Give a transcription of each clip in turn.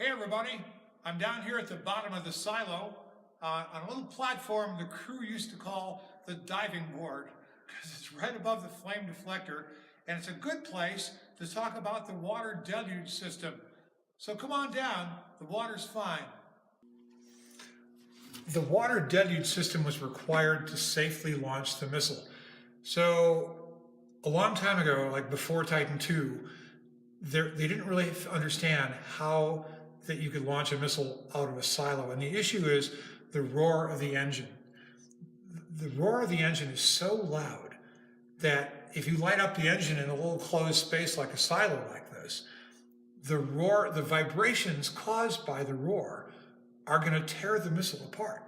Hey everybody, I'm down here at the bottom of the silo on a little platform the crew used to call the diving board because it's right above the flame deflector and it's a good place to talk about the water deluge system. So come on down, the water's fine. The water deluge system was required to safely launch the missile. So a long time ago, like before Titan II, they didn't really understand how that you could launch a missile out of a silo. And the issue is the roar of the engine. The roar of the engine is so loud that if you light up the engine in a little closed space like a silo like this, the roar, the vibrations caused by the roar are going to tear the missile apart.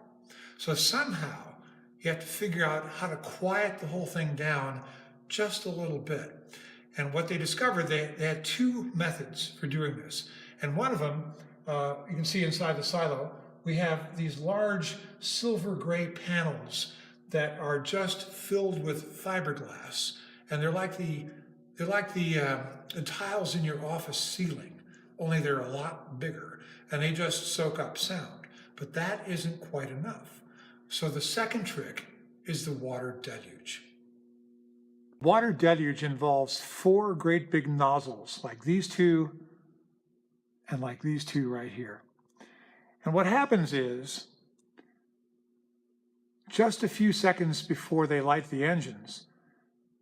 So somehow you have to figure out how to quiet the whole thing down just a little bit. And what they discovered, they had two methods for doing this. And one of them, you can see inside the silo, we have these large silver gray panels that are just filled with fiberglass. And they're like the tiles in your office ceiling, only they're a lot bigger. And they just soak up sound. But that isn't quite enough. So the second trick is the water deluge. Water deluge involves four great big nozzles like these two and like these two right here. And what happens is, just a few seconds before they light the engines,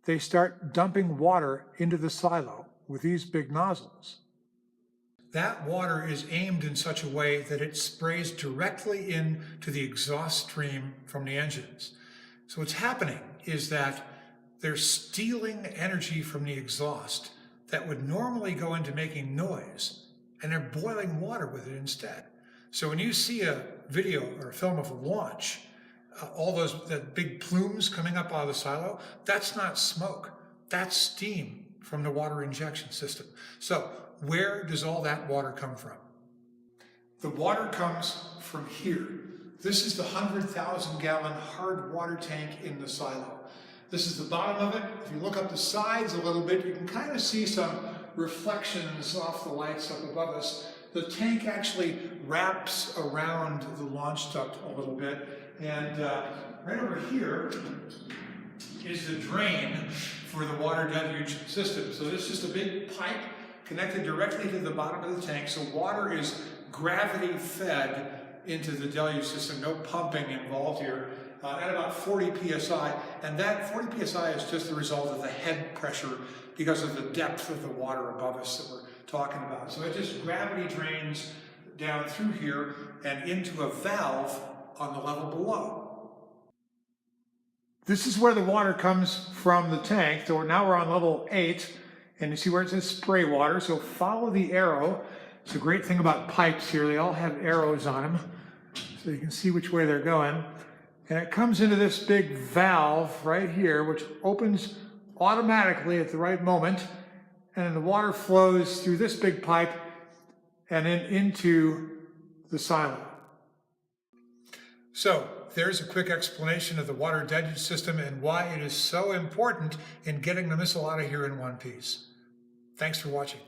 they start dumping water into the silo with these big nozzles. That water is aimed in such a way that it sprays directly into the exhaust stream from the engines. So what's happening is that they're stealing energy from the exhaust that would normally go into making noise, and they're boiling water with it instead. So when you see a video or a film of a launch, all that big plumes coming up out of the silo, that's not smoke, that's steam from the water injection system. So where does all that water come from? The water comes from here. This is the 100,000-gallon hard water tank in the silo. This is the bottom of it. If you look up the sides a little bit, you can kind of see some reflections off the lights up above us. The tank actually wraps around the launch duct a little bit. And right over here is the drain for the water deluge system. So this is just a big pipe connected directly to the bottom of the tank. So water is gravity fed into the deluge system, no pumping involved here. At about 40 psi, and that 40 psi is just the result of the head pressure because of the depth of the water above us that we're talking about. So it just gravity drains down through here and into a valve on the level below. This is where the water comes from the tank. So now we're on level 8, and you see where it says spray water. So follow the arrow. It's a great thing about pipes here. They all have arrows on them, so you can see which way they're going. And it comes into this big valve right here, which opens automatically at the right moment. And then the water flows through this big pipe and then into the silo. So there's a quick explanation of the water deluge system and why it is so important in getting the missile out of here in one piece. Thanks for watching.